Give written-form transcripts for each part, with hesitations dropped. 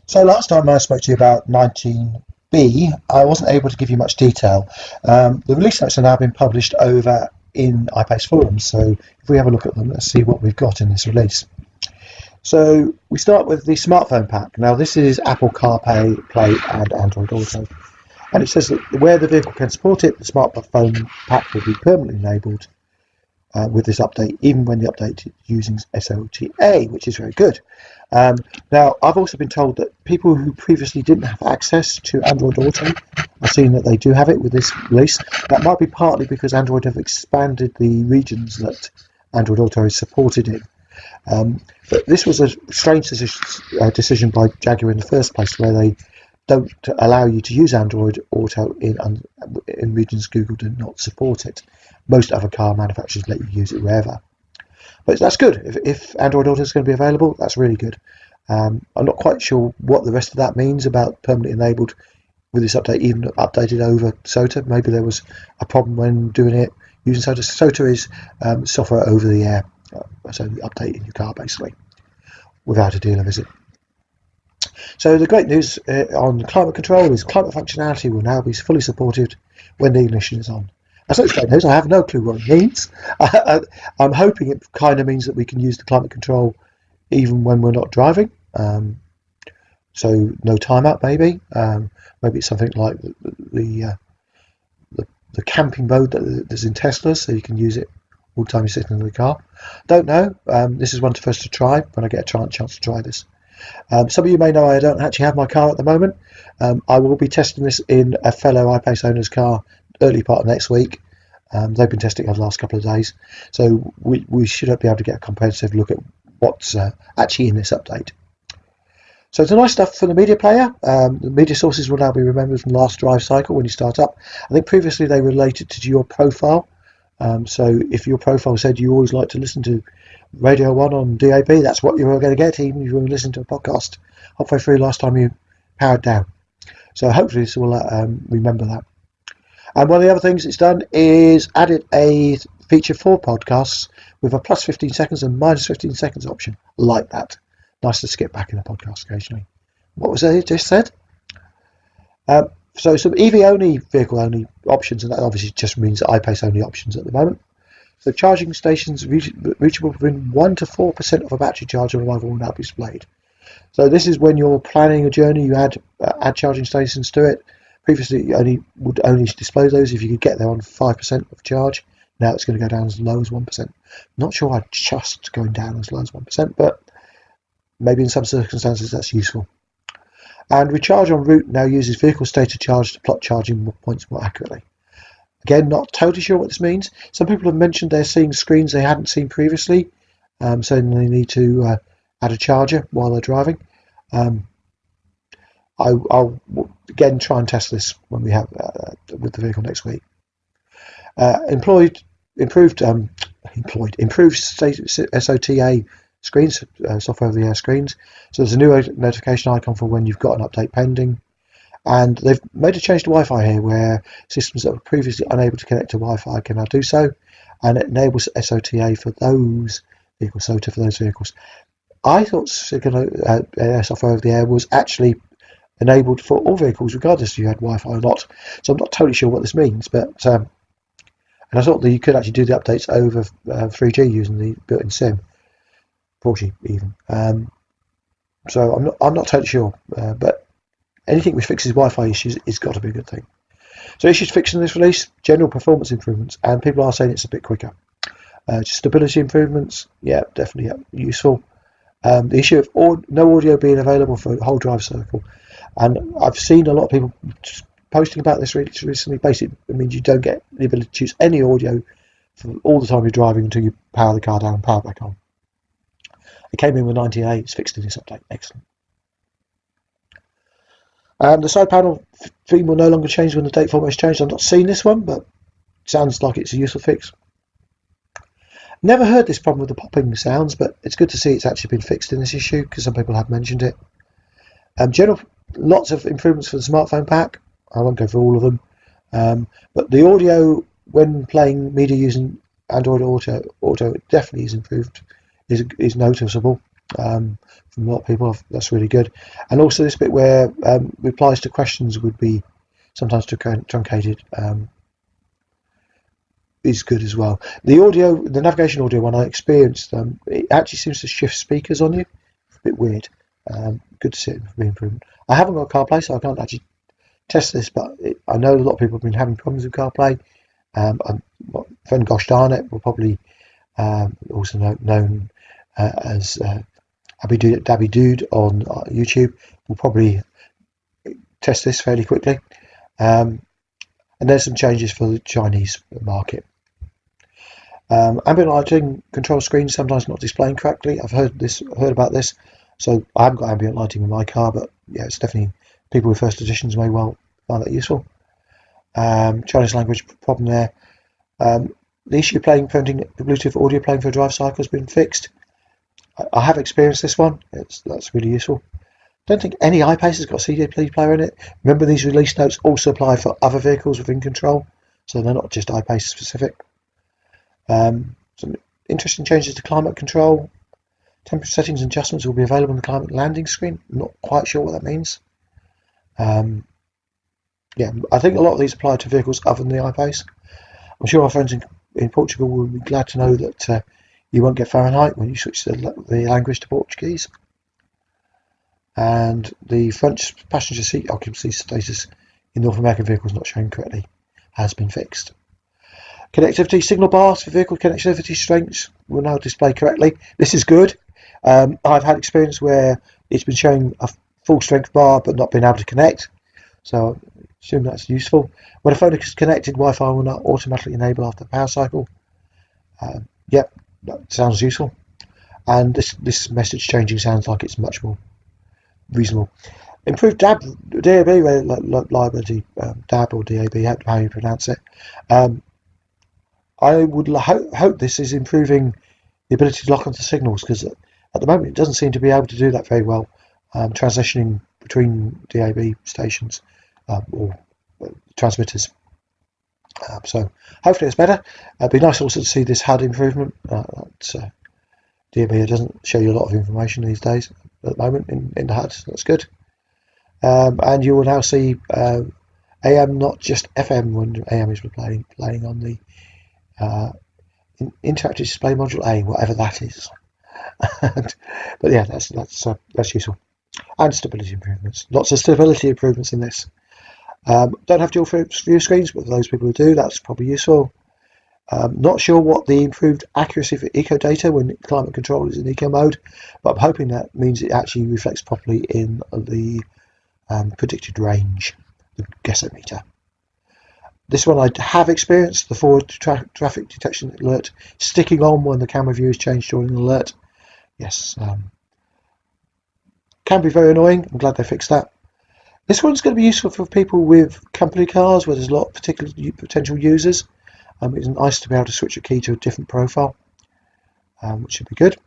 So last time I spoke to you about 19B, I wasn't able to give you much detail. The release notes are now been published over in iPace forums, so if we have a look at them, let's see what we've got in this release. So we start with the smartphone pack. Now this is Apple CarPlay, Play and Android Auto. And it says that where the vehicle can support it, the smartphone pack will be permanently enabled with this update, even when the update is using SOTA, which is very good. Now, I've also been told that people who previously didn't have access to Android Auto are seeing that they do have it with this release. That might be partly because Android have expanded the regions that Android Auto is supported in. But this was a strange decision by Jaguar in the first place, where they don't allow you to use Android Auto in regions Google do not support it. Most other car manufacturers let you use it wherever. But that's good. If Android Auto is going to be available, that's really good. I'm not quite sure what the rest of that means about permanently enabled with this update, even updated over SOTA. Maybe there was a problem when doing it using SOTA. SOTA is software over the air, so the update in your car basically, without a dealer visit. So the great news on climate control is climate functionality will now be fully supported when the ignition is on. That's not great news. I have no clue what it means. I'm hoping it kind of means that we can use the climate control even when we're not driving. So no timeout, maybe. Maybe it's something like the camping mode that there's in Tesla, so you can use it all the time you're sitting in the car. Don't know. This is one for us to try when I get a chance to try this. Some of you may know I don't actually have my car at the moment. I will be testing this in a fellow iPaceOwner's car early part of next week. They've been testing it over the last couple of days, so we should be able to get a comprehensive look at what's actually in this update. So it's a nice stuff for the media player. The media sources will now be remembered from last drive cycle when you start up. I think previously they related to your profile. So if your profile said you always like to listen to Radio 1 on DAB, that's what you're going to get, even if you listen to a podcast halfway through last time you powered down. So hopefully this will remember that. And one of the other things it's done is added a feature for podcasts with a plus 15 seconds and minus 15 seconds option. Like that. Nice to skip back in the podcast occasionally. What was it just said? So some EV only, vehicle only options, and that obviously just means iPace only options at the moment. So charging stations reachable within 1 to 4% of a battery charge on arrival will now be displayed. So this is when you're planning a journey, you add charging stations to it. Previously, you would only display those if you could get there on 5% of charge. Now it's going to go down as low as 1%. Not sure I'd just going down as low as 1%, but maybe in some circumstances that's useful. And recharge en route now uses vehicle stated charge to plot charging points more accurately. Again, not totally sure what this means. Some people have mentioned they're seeing screens they hadn't seen previously, saying they need to add a charger while they're driving. I'll again try and test this when we have with the vehicle next week. Improved SOTA screens, software over the air screens. So there's a new notification icon for when you've got an update pending. And they've made a change to Wi-Fi here, where systems that were previously unable to connect to Wi-Fi can now do so, and it enables SOTA for those vehicles. SOTA for those vehicles. I thought software over the air was actually enabled for all vehicles, regardless if you had Wi-Fi or not. So I'm not totally sure what this means, but and I thought that you could actually do the updates over 3G using the built-in SIM, 4G even. So I'm not totally sure, but anything which fixes Wi-Fi issues is got to be a good thing. So issues fixed in this release: general performance improvements, and people are saying it's a bit quicker. Stability improvements, yeah, definitely useful. The issue of no audio being available for the whole drive cycle, and I've seen a lot of people posting about this recently. Basically, it means you don't get the ability to choose any audio for all the time you're driving until you power the car down and power back on. It came in with 98. It's fixed in this update. Excellent. The side panel theme will no longer change when the date format is changed. I've not seen this one, but it sounds like it's a useful fix. Never heard this problem with the popping sounds, but it's good to see it's actually been fixed in this issue, because some people have mentioned it. Lots of improvements for the smartphone pack. I won't go through all of them, but the audio when playing media using Android Auto definitely is improved, is noticeable. from a lot of people. That's really good. And also this bit where replies to questions would be sometimes truncated is good as well. The navigation audio, when I experienced it actually seems to shift speakers on you. A bit weird. Good to see it be improvement. I haven't got CarPlay, so I can't actually test this, but I know a lot of people have been having problems with CarPlay. Friend Gosh Darn It will probably also known as Dabby Dude on YouTube will probably test this fairly quickly. And there's some changes for the Chinese market. Ambient lighting control screens sometimes not displaying correctly. I've heard about this. So I haven't got ambient lighting in my car, but yeah, it's definitely people with first editions may well find that useful. Chinese language problem there. The issue preventing Bluetooth audio playing for a drive cycle has been fixed. I have experienced this one. That's really useful. Don't think any iPace has got a CD player in it. Remember, these release notes also apply for other vehicles within control, so they're not just iPace specific. Some interesting changes to climate control. Temperature settings and adjustments will be available on the climate landing screen. I'm not quite sure what that means. Yeah, I think a lot of these apply to vehicles other than the iPace. I'm sure our friends in Portugal will be glad to know that you won't get Fahrenheit when you switch the language to Portuguese. And the front passenger seat occupancy status in North American vehicles not shown correctly has been fixed. Connectivity signal bars for vehicle connectivity strengths will now display correctly. This is good. I've had experience where it's been showing a full strength bar but not being able to connect. So I assume that's useful. When a phone is connected, Wi-Fi will not automatically enable after the power cycle. Yep, that sounds useful. And this message changing sounds like it's much more reasonable. Improved DAB reliability, DAB or DAB, how you pronounce it. I would hope this is improving the ability to lock onto signals, because at the moment it doesn't seem to be able to do that very well, transitioning between DAB stations or transmitters. So hopefully it's better. It'd be nice also to see this HUD improvement. DAB doesn't show you a lot of information these days at the moment in the HUD, so that's good. And you will now see AM, not just FM, when AM is playing on the interactive display module A, whatever that is. But yeah, that's useful. And stability improvements. Lots of stability improvements in this. Don't have dual view screens, but for those people who do, that's probably useful. Not sure what the improved accuracy for eco data when climate control is in eco mode, but I'm hoping that means it actually reflects properly in the predicted range, the guessometer. This one I have experienced, the forward traffic detection alert sticking on when the camera view is changed during an alert. Yes, can be very annoying. I'm glad they fixed that. This one's going to be useful for people with company cars where there's a lot of particular potential users. It's nice to be able to switch a key to a different profile, which should be good.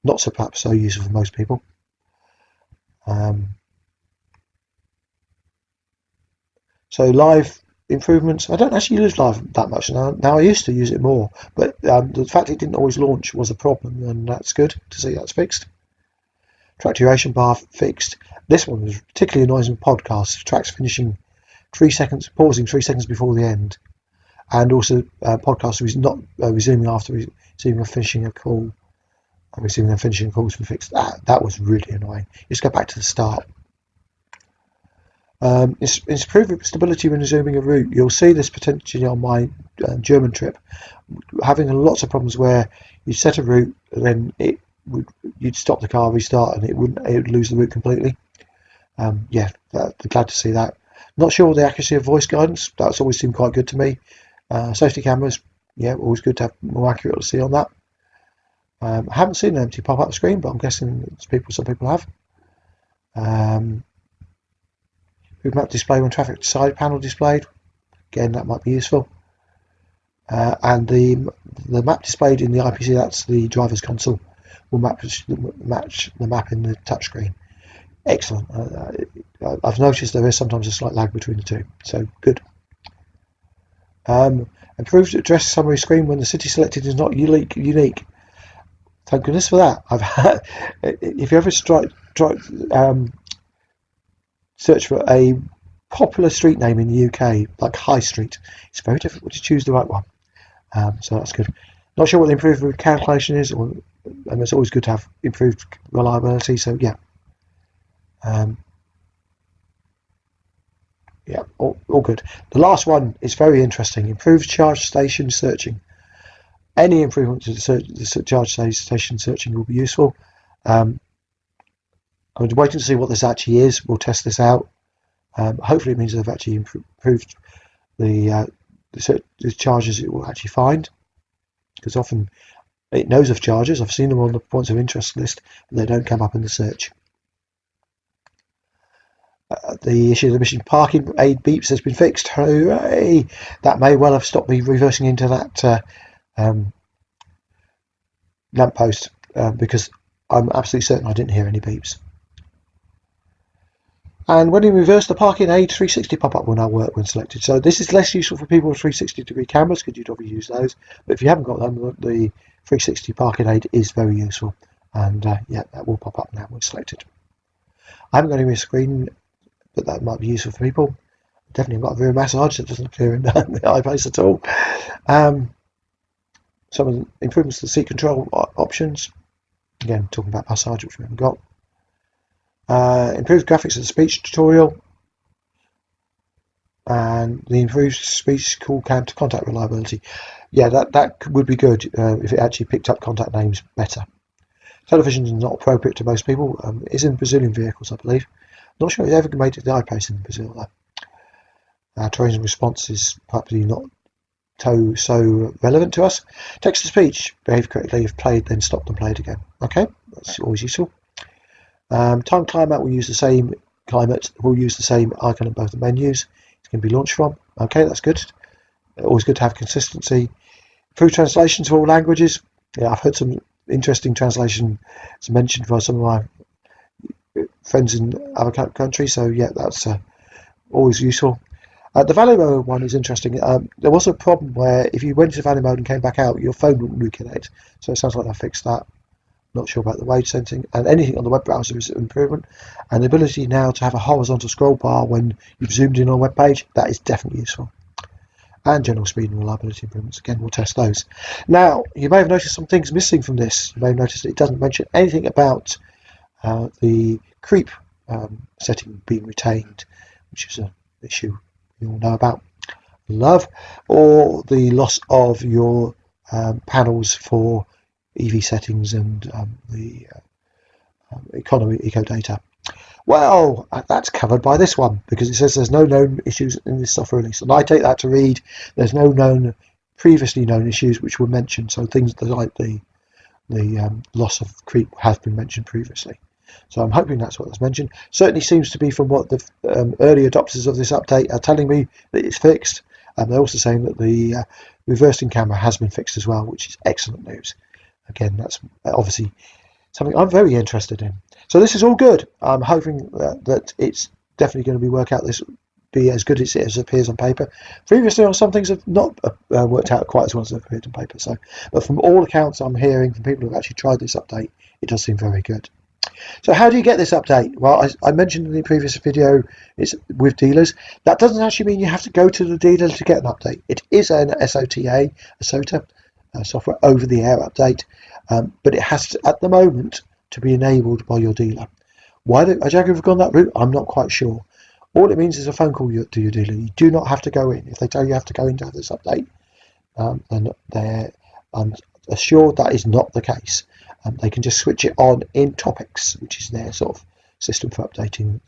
Not so perhaps so useful for most people. So live improvements. I don't actually use live that much now. I used to use it more, but the fact it didn't always launch was a problem, and that's good to see that's fixed. Track duration bar fixed. This one was particularly annoying with podcasts. Tracks finishing 3 seconds, pausing 3 seconds before the end, and also podcasts not resuming after resuming finishing a call. Resuming and finishing calls were fixed. That was really annoying. Just go back to the start. It's improved stability when resuming a route. You'll see this potentially on my German trip, having lots of problems where you set a route, then you'd stop the car, restart, and it would lose the route completely. Yeah, glad to see that. Not sure the accuracy of voice guidance. That's always seemed quite good to me. Safety cameras, yeah, always good to have more accuracy on that. I haven't seen an empty pop-up screen, but I'm guessing some people have. Map display when traffic side panel displayed. Again, that might be useful. And the map displayed in the IPC, that's the driver's console, will match the map in the touchscreen. Excellent. I've noticed there is sometimes a slight lag between the two, so good. Improved address summary screen when the city selected is not unique. Thank goodness for that. I've had, if you ever search for a popular street name in the UK, like High Street, it's very difficult to choose the right one. So that's good. Not sure what the improved calculation is, and it's always good to have improved reliability. So yeah, yeah, all good. The last one is very interesting. Improved charge station searching. Any improvement to the charge station searching will be useful. I'm waiting to see what this actually is. We'll test this out. Hopefully, it means they've actually improved the charges it will actually find, because often it knows of charges. I've seen them on the points of interest list, but they don't come up in the search. The issue of the mission parking aid beeps has been fixed. Hooray! That may well have stopped me reversing into that lamppost, because I'm absolutely certain I didn't hear any beeps. And when you reverse, the parking aid 360 pop-up will now work when selected. So this is less useful for people with 360-degree cameras, because you'd obviously use those. But if you haven't got them, the 360 parking aid is very useful. And yeah, that will pop up now when selected. I haven't got any screen, but that might be useful for people. Definitely got a rear massage that doesn't appear in the iPace at all. Some of the improvements to the seat control options. Again, talking about massage, which we haven't got. Improved graphics and speech tutorial, and the improved speech call contact reliability. Yeah, that would be good if it actually picked up contact names better. Television is not appropriate to most people. It is in Brazilian vehicles, I believe. Not sure it ever made it to the iPace in Brazil though. Terrain response is probably not so relevant to us. Text to speech, behave correctly if played, then stop and play it again. Okay, that's always useful. Time climate will use the same icon in both the menus. It's going to be launched from. Okay, that's good. Always good to have consistency. Improved translations for all languages. Yeah, I've heard some interesting translations mentioned by some of my friends in other countries. So yeah, that's always useful. The value mode one is interesting. There was a problem where if you went to value mode and came back out, your phone wouldn't reconnect. So it sounds like I fixed that. Not sure about the wage setting, and anything on the web browser is an improvement. And the ability now to have a horizontal scroll bar when you've zoomed in on a web page, that is definitely useful. And general speed and reliability improvements. Again, we'll test those. Now, you may have noticed some things missing from this. You may have noticed it doesn't mention anything about the creep setting being retained, which is an issue you all know about. Love, or the loss of your panels for EV settings and the economy eco data. Well, that's covered by this one, because it says there's no known issues in this software release, and I take that to read there's no previously known issues which were mentioned. So things like the loss of creep has been mentioned previously. So I'm hoping that's what's mentioned. Certainly seems to be from what the early adopters of this update are telling me, that it's fixed. They're also saying that the reversing camera has been fixed as well, which is excellent news. Again, that's obviously something I'm very interested in. So this is all good. I'm hoping that it's definitely going to work out. This be as good as it appears on paper. Previously, some things have not worked out quite as well as they've appeared on paper. So, but from all accounts I'm hearing from people who've actually tried this update, it does seem very good. So how do you get this update? Well, I mentioned in the previous video, it's with dealers. That doesn't actually mean you have to go to the dealer to get an update. It is an SOTA, software over-the-air update, but it has to, at the moment, to be enabled by your dealer. Why the Jaguar have gone that route, I'm not quite sure. All it means is a phone call to your dealer. You do not have to go in. If they tell you have to go in to have this update, then I'm assured that is not the case. They can just switch it on in Topics, which is their sort of system for updating,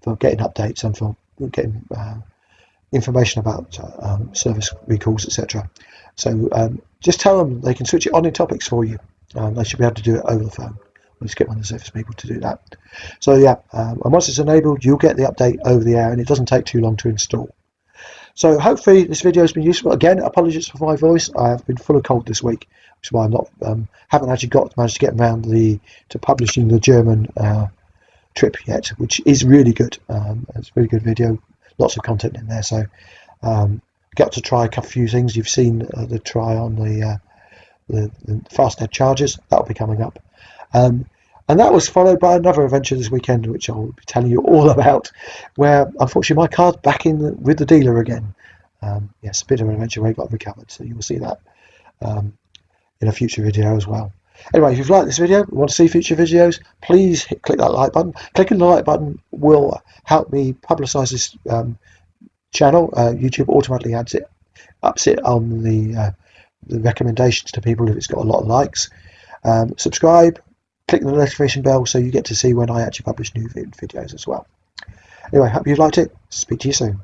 for getting updates and for getting information about service recalls, etc. So just tell them they can switch it on in Topics for you. They should be able to do it over the phone. We'll just get one of the service people to do that. So yeah, and once it's enabled, you'll get the update over the air, and it doesn't take too long to install. So hopefully this video has been useful. Again, apologies for my voice. I have been full of cold this week, which is why I'm not haven't actually managed to get around to publishing the German trip yet, which is really good. It's a really good video, lots of content in there. So got to try a few things. You've seen the try on the the fastnet chargers. That'll be coming up. And that was followed by another adventure this weekend, which I'll be telling you all about, where unfortunately my car's back with the dealer again. Yes, a bit of an adventure where it got recovered, so you'll see that in a future video as well. Anyway, if you've liked this video and want to see future videos, please click that like button. Clicking the like button will help me publicise this channel. YouTube automatically ups it on the recommendations to people if it's got a lot of likes. Subscribe, click the notification bell so you get to see when I actually publish new videos as well. Anyway, hope you liked it. Speak to you soon.